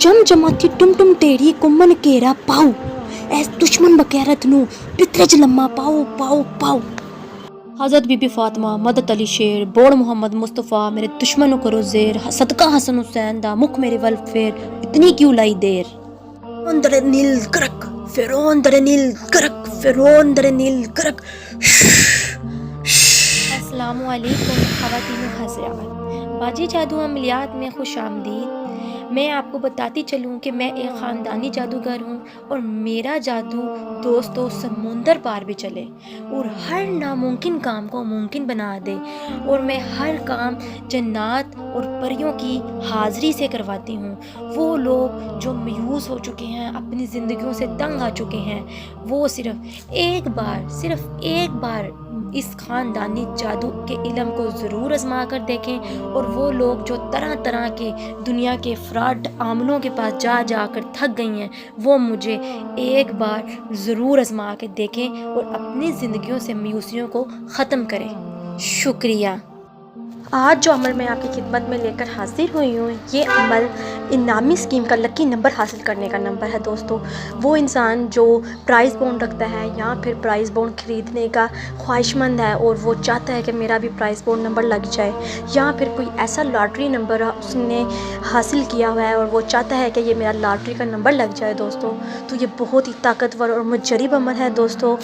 चमचमाती टुम तेरी कुम्मन केरा पाऊ ऐस दुश्मन बकैरत नू पितरज लम्मा पाऊ पाऊ पाऊ। हज़रत बीबी फातिमा, मदद अली शेर, बोड़ मोहम्मद मुस्तफ़ा, मेरे दुश्मनों करो ज़ेर, सदका हसन हुसैन दा मुख मेरे वल फेर, इतनी क्यों लाई देर। दरे नील करक फिरौन दरे नील करक फिरौन दरे नील करक। अस्सलामु अलैकुम ख़वातीन हज़रात, बाजी जादू अमलियात में खुश आमदीद। मैं आपको बताती चलूँ कि मैं एक ख़ानदानी जादूगर हूँ और मेरा जादू दोस्तों समुंदर पार भी चले और हर नामुमकिन काम को मुमकिन बना दे। और मैं हर काम जन्नात और परियों की हाज़री से करवाती हूँ। वो लोग जो मायूस हो चुके हैं, अपनी ज़िंदगियों से तंग आ चुके हैं, वो सिर्फ़ एक बार इस ख़ानदानी जादू के इल्म को ज़रूर आज़मा कर देखें। और वो लोग जो तरह तरह के दुनिया के फ्रॉड आमलों के पास जा कर थक गई हैं, वो मुझे एक बार ज़रूर आज़मा के देखें और अपनी ज़िंदगियों से मायूसियों को ख़त्म करें। शुक्रिया। आज जो अमल मैं आपकी खिदमत में लेकर हाजिर हुई हूँ, ये अमल इनामी स्कीम का लकी नंबर हासिल करने का नंबर है दोस्तों। वो इंसान जो प्राइज़ बॉन्ड रखता है या फिर प्राइज़ बॉन्ड ख़रीदने का ख्वाहिशमंद है और वो चाहता है कि मेरा भी प्राइज़ बॉन्ड नंबर लग जाए, या फिर कोई ऐसा लॉटरी नंबर उसने हासिल किया हुआ है और वो चाहता है कि ये मेरा लॉटरी का नंबर लग जाए दोस्तों, तो ये बहुत ही ताकतवर और मुजरिब अमल है दोस्तों।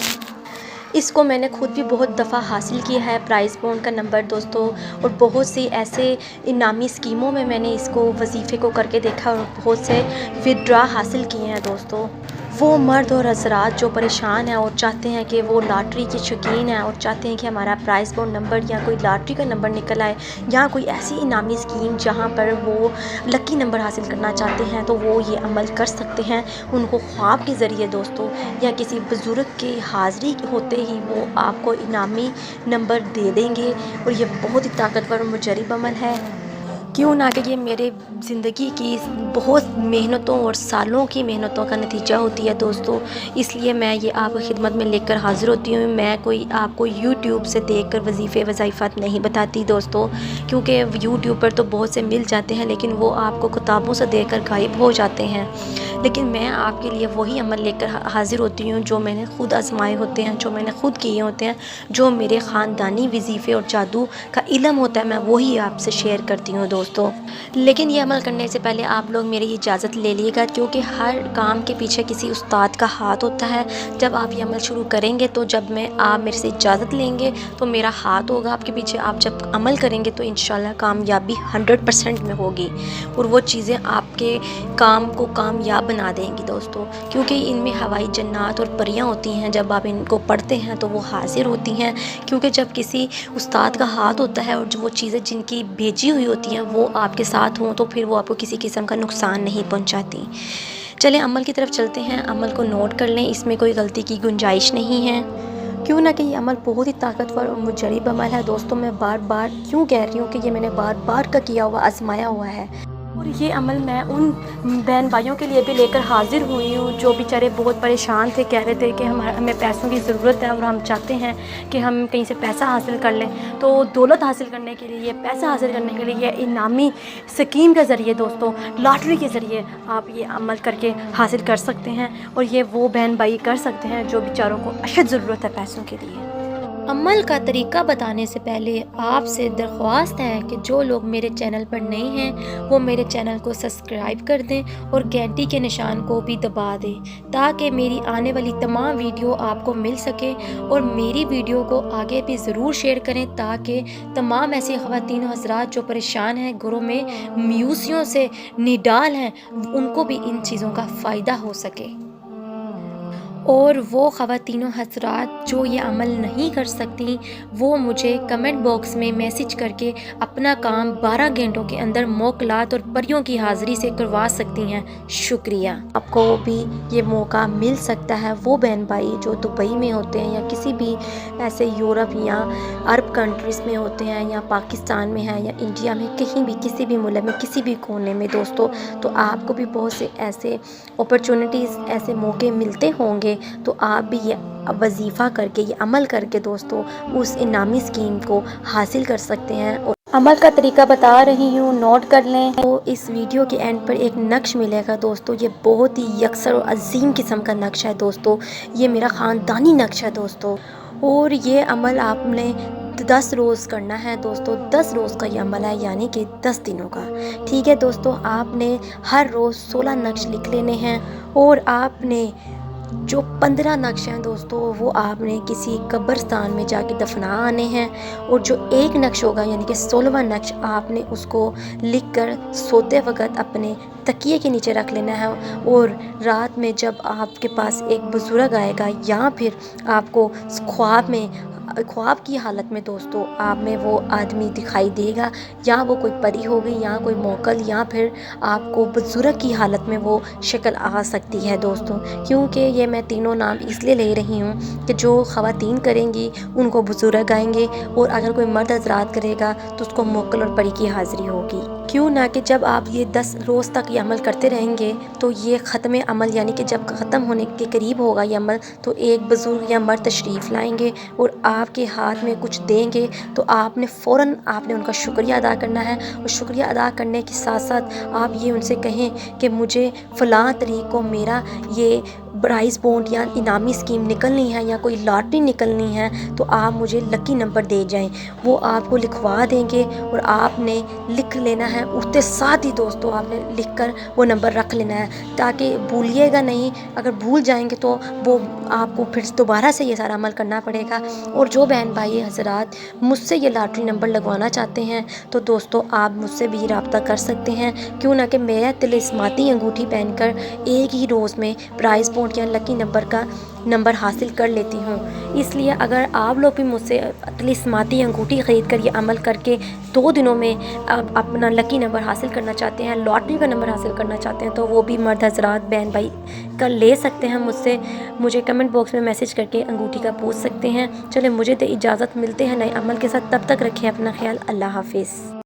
इसको मैंने खुद भी बहुत दफ़ा हासिल किया है प्राइज़ बॉन्ड का नंबर दोस्तों, और बहुत सी ऐसे इनामी स्कीमों में मैंने इसको वजीफ़े को करके देखा और बहुत से विड्रा हासिल किए हैं दोस्तों। वो मर्द और हज़रात जो परेशान हैं और चाहते हैं कि वो लॉटरी के शौकीन हैं और चाहते हैं कि हमारा प्राइज़ बॉन्ड नंबर या कोई लॉटरी का नंबर निकल आए या कोई ऐसी इनामी स्कीम जहाँ पर वो लकी नंबर हासिल करना चाहते हैं, तो वो ये अमल कर सकते हैं। उनको ख्वाब के ज़रिए दोस्तों या किसी बुज़ुर्ग की हाज़िरी होते ही वो आपको इनामी नंबर दे देंगे, और ये बहुत ही ताकतवर और मुजरिब अमल है। क्यों ना कि ये मेरे ज़िंदगी की बहुत मेहनतों और सालों की मेहनतों का नतीजा होती है दोस्तों, इसलिए मैं ये आपकी खिदमत में लेकर हाज़िर होती हूँ। मैं कोई आपको यूट्यूब से देखकर वजीफ़े वज़ाइफ़ात नहीं बताती दोस्तों, क्योंकि यूट्यूब पर तो बहुत से मिल जाते हैं लेकिन वो आपको किताबों से देखकर गायब हो जाते हैं। लेकिन मैं आपके लिए वही अमल लेकर हाज़िर होती हूँ जो मैंने खुद आज़माए होते हैं, जो मैंने खुद किए होते हैं, जो मेरे ख़ानदानी वजीफ़े और जादू का इल्म होता है, मैं वही आपसे शेयर करती हूँ दोस्तों। लेकिन ये अमल करने से पहले आप लोग मेरी इजाज़त ले लीजिएगा, क्योंकि हर काम के पीछे किसी उस्ताद का हाथ होता है। जब आप ये अमल शुरू करेंगे तो जब आप मेरे से इजाज़त लेंगे तो मेरा हाथ होगा आपके पीछे। आप जब अमल करेंगे तो इंशाल्लाह कामयाबी 100% में होगी और वो चीज़ें आपके काम को कामयाब बना देंगी दोस्तों, क्योंकि इनमें हवाई जन्नात और परियां होती हैं। जब आप इनको पढ़ते हैं तो वो हाजिर होती हैं, क्योंकि जब किसी उस्ताद का हाथ होता है और जो वो चीज़ें जिनकी भेजी हुई होती हैं वो आपके साथ हों तो फिर वो आपको किसी किस्म का नुकसान नहीं पहुंचाती। चलें अमल की तरफ चलते हैं। अमल को नोट कर लें, इसमें कोई गलती की गुंजाइश नहीं है। क्यों ना कि ये अमल बहुत ही ताकतवर और मुजरिब अमल है दोस्तों। मैं बार बार क्यों कह रही हूँ कि ये मैंने बार बार का किया हुआ आजमाया हुआ है, और ये अमल मैं उन बहन भाइयों के लिए भी लेकर हाजिर हुई हूँ जो बेचारे बहुत परेशान थे, कह रहे थे कि हमें पैसों की ज़रूरत है और हम चाहते हैं कि हम कहीं से पैसा हासिल कर लें। तो दौलत हासिल करने के लिए, पैसा हासिल करने के लिए ये इनामी स्कीम के ज़रिए दोस्तों, लॉटरी के ज़रिए आप ये अमल करके हासिल कर सकते हैं, और ये वो बहन भाई कर सकते हैं जो बेचारों को अशद ज़रूरत है पैसों के लिए। अमल का तरीका बताने से पहले आपसे दरख्वास्त है कि जो लोग मेरे चैनल पर नए हैं वो मेरे चैनल को सब्सक्राइब कर दें और घंटी के निशान को भी दबा दें, ताकि मेरी आने वाली तमाम वीडियो आपको मिल सके। और मेरी वीडियो को आगे भी ज़रूर शेयर करें ताकि तमाम ऐसी ख़वातीन और हज़रात जो परेशान हैं, घरों में मायूसियों से निडाल हैं, उनको भी इन चीज़ों का फ़ायदा हो सके। और वो ख़वातीन हज़रात जो ये अमल नहीं कर सकती वो मुझे कमेंट बॉक्स में मैसेज करके अपना काम 12 घंटों के अंदर मोकलात और परियों की हाज़िरी से करवा सकती हैं। शुक्रिया। आपको भी ये मौका मिल सकता है। वो बहन भाई जो दुबई में होते हैं या किसी भी ऐसे यूरोप या अरब कंट्रीज़ में होते हैं या पाकिस्तान में हैं या इंडिया में, कहीं भी किसी भी मुल्क में किसी भी कोने में दोस्तों, तो आपको भी बहुत से ऐसे अपॉर्चुनिटीज़, ऐसे मौके मिलते होंगे, तो आप भी ये वजीफ़ा करके, ये अमल करके दोस्तों उस इनामी स्कीम को हासिल कर सकते हैं। और अमल का तरीका बता रही हूँ, नोट कर लें। तो इस वीडियो के एंड पर एक नक्श मिलेगा दोस्तों, ये बहुत ही यकसर और अजीम किस्म का नक्श है दोस्तों। ये मेरा ख़ानदानी नक्श है दोस्तों, और ये अमल आपने 10 रोज़ करना है दोस्तों। 10 रोज़ का ये अमल है, यानी कि 10 दिनों का। ठीक है दोस्तों, आपने हर रोज़ 16 नक्श लिख लेने हैं, और आपने जो 15 नक्श हैं दोस्तों, वो आपने किसी कब्रिस्तान में जाके दफना आने हैं। और जो एक नक्श होगा, यानी कि 16वां नक्श, आपने उसको लिख कर सोते वक्त अपने तकिए के नीचे रख लेना है। और रात में जब आपके पास एक बुज़ुर्ग आएगा, या फिर आपको ख्वाब की हालत में दोस्तों आप में वो आदमी दिखाई देगा, या वो कोई परी होगी, या कोई मोकल, या फिर आपको बुज़ुर्ग की हालत में वो शक्ल आ सकती है दोस्तों। क्योंकि ये मैं तीनों नाम इसलिए ले रही हूँ कि जो ख़वातीन करेंगी उनको बुज़ुर्ग आएंगे, और अगर कोई मर्द हज़रात करेगा तो उसको मोकल और परी की हाज़िरी होगी। क्यों ना कि जब आप ये 10 रोज़ तक ये अमल करते रहेंगे, तो ये ख़त्म अमल, यानी कि जब ख़त्म होने के करीब होगा ये अमल, तो एक बुज़ुर्ग या मर्द तशरीफ़ लाएंगे और आपके हाथ में कुछ देंगे, तो आपने फ़ौरन उनका शुक्रिया अदा करना है। और शुक्रिया अदा करने के साथ साथ आप ये उनसे कहें कि मुझे फ़लाँ तारीख़ को मेरा ये प्राइज़ बॉन्ड या इनामी स्कीम निकलनी है, या कोई लॉटरी निकलनी है, तो आप मुझे लकी नंबर दे जाएं। वो आपको लिखवा देंगे, और आपने लिख लेना है। उसके साथ ही दोस्तों आपने लिख कर वो नंबर रख लेना है, ताकि भूलिएगा नहीं। अगर भूल जाएंगे तो वो आपको फिर दोबारा से ये सारा अमल करना पड़ेगा। और जो बहन भाई हज़रात मुझसे ये लॉटरी नंबर लगवाना चाहते हैं, तो दोस्तों आप मुझसे भी रब्ता कर सकते हैं। क्यों ना कि मैं तिलिस्माती अंगूठी पहनकर एक ही रोज़ में प्राइज़ बॉन्ड या लकी नंबर का नंबर हासिल कर लेती हूँ। इसलिए अगर आप लोग भी मुझसे तिलिस्माती अंगूठी ख़रीद कर ये अमल करके 2 दिनों में अपना लकी नंबर हासिल करना चाहते हैं, लॉटरी का नंबर हासिल करना चाहते हैं, तो वो भी मर्द हज़रात बहन भाई कर ले सकते हैं मुझसे। मुझे कमेंट बॉक्स में मैसेज करके अंगूठी का पूछ सकते हैं। चले मुझे तो इजाज़त, मिलते हैं नए अमल के साथ। तब तक रखें अपना ख्याल। अल्लाह हाफिज़।